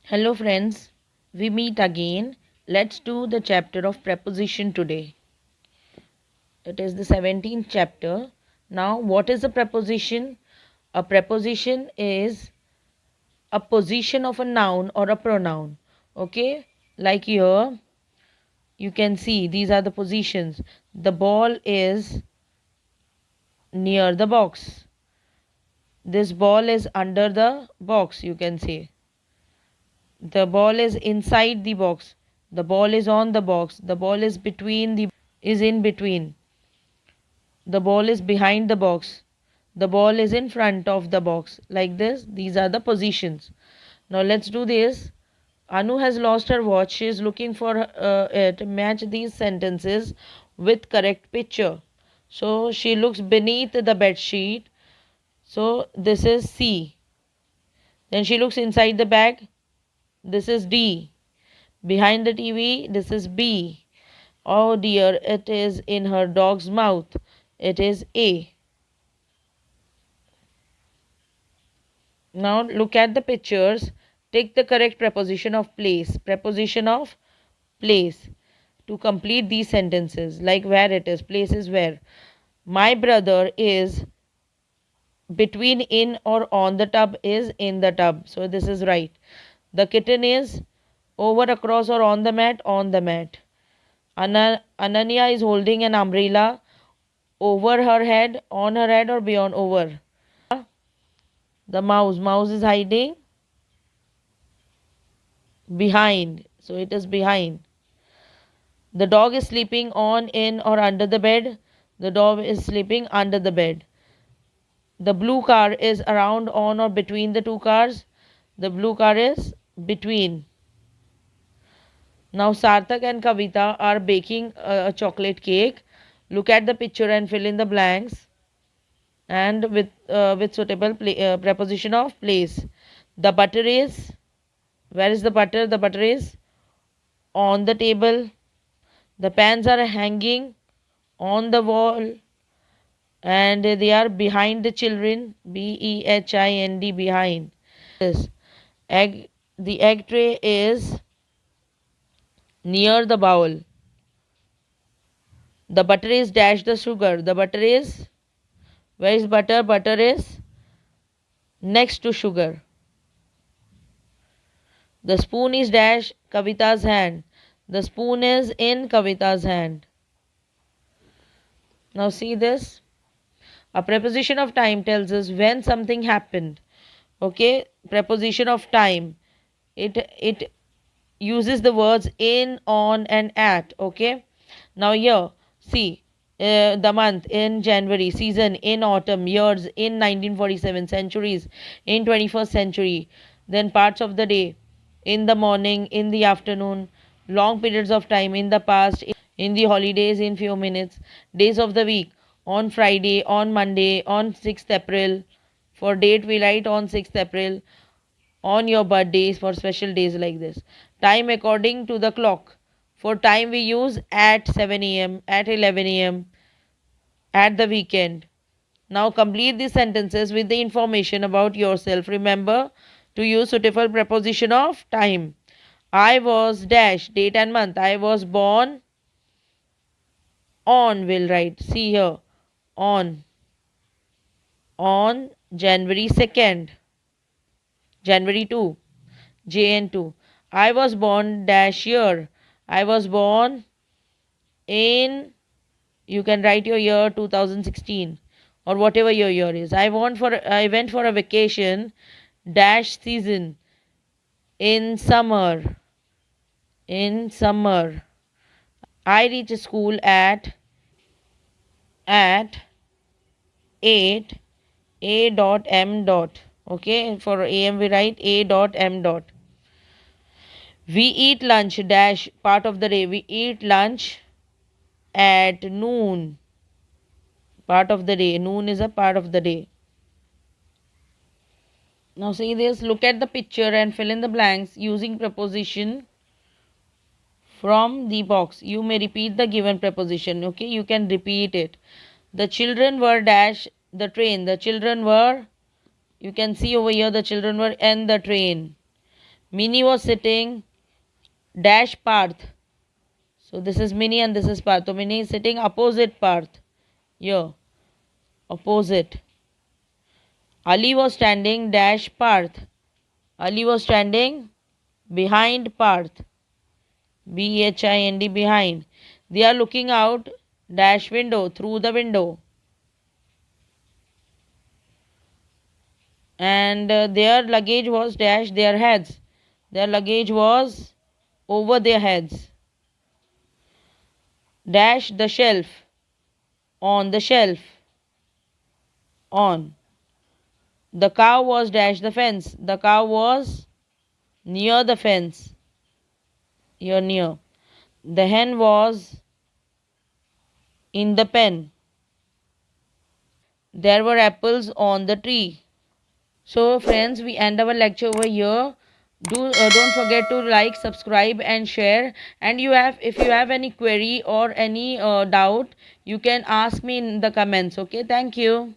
Hello friends, we meet again. Let's do the chapter of preposition today. It is the 17th chapter. Now, what is a preposition? A preposition is a position of a noun or a pronoun. Okay, like here, you can see these are the positions. The ball is near the box. This ball is under the box, you can say. The ball is inside the box. The ball is on the box. The ball is in between. The ball is behind the box. The ball is in front of the box. Like this, these are the positions. Now let's do this. Anu has lost her watch. She is looking for it. Match these sentences with correct picture. So she looks beneath the bed sheet. So this is C. Then she looks inside the bag. This is D. Behind the TV, this is B. Oh dear, it is in her dog's mouth. It is A. Now look at the pictures. Take the correct preposition of place. Preposition of place to complete these sentences. Like where it is. Place is where. My brother is between in or on the tub is in the tub. So this is right. The kitten is over, across or on the mat, on the mat. Ananya is holding an umbrella over her head, on her head or beyond over. The mouse is hiding behind. So it is behind. The dog is sleeping on, in or under the bed. The dog is sleeping under the bed. The blue car is around, on or between the two cars. The blue car is between. Now Sarthak and Kavita are baking a chocolate cake. Look at the picture and fill in the blanks. And with suitable preposition of place. The butter is, where is the butter? The butter is on the table. The pans are hanging on the wall and they are behind the children. Behind, behind. This egg, the egg tray is near the bowl. The butter is dash the sugar. The butter is, where is butter? Butter is next to sugar. The spoon is dash Kavita's hand. The spoon is in Kavita's hand. Now see this. A preposition of time tells us when something happened. Okay, preposition of time. It uses the words in, on, and at. Okay. Now here, see the month in January, season in autumn, years in 1947, centuries in 21st century. Then parts of the day, in the morning, in the afternoon, long periods of time in the past, in the holidays, in few minutes, days of the week, on Friday, on Monday, on 6th April. For date, we write on 6th April, on your birthdays, for special days like this. Time according to the clock. For time, we use at 7 a.m., at 11 a.m., at the weekend. Now complete these sentences with the information about yourself. Remember to use suitable preposition of time. I was dash, date and month. I was born on, will write. See here. On January 2nd. January 2. JN 2. I was born dash year. I was born in, you can write your year 2016 or whatever your year is. I went for a vacation dash season in summer. In summer. I reach school at 8 a dot m dot. Okay, for am we write a dot m dot. We eat lunch dash part of the day. We eat lunch at noon. Part of the day. Noon is a part of the day. Now see this. Look at the picture and fill in the blanks using preposition from the box. You may repeat the given preposition. Okay, you can repeat it. The children were dash the train. The children were, you can see over here, the children were in the train. Minnie was sitting dash Parth. So this is Minnie and this is Parth. So Minnie is sitting opposite Parth. Here. Opposite. Ali was standing dash Parth. Ali was standing behind Parth. Behind, behind. They are looking out dash window, through the window. And their luggage was dash their heads. Their luggage was over their heads. Dash the shelf. On the shelf. On. The cow was dash the fence. The cow was near the fence. Here near. The hen was in the pen. There were apples on the tree. So friends, we end our lecture over here. Don't forget to like, subscribe and share. And if you have any query or any doubt, you can ask me in the comments. Okay, thank you.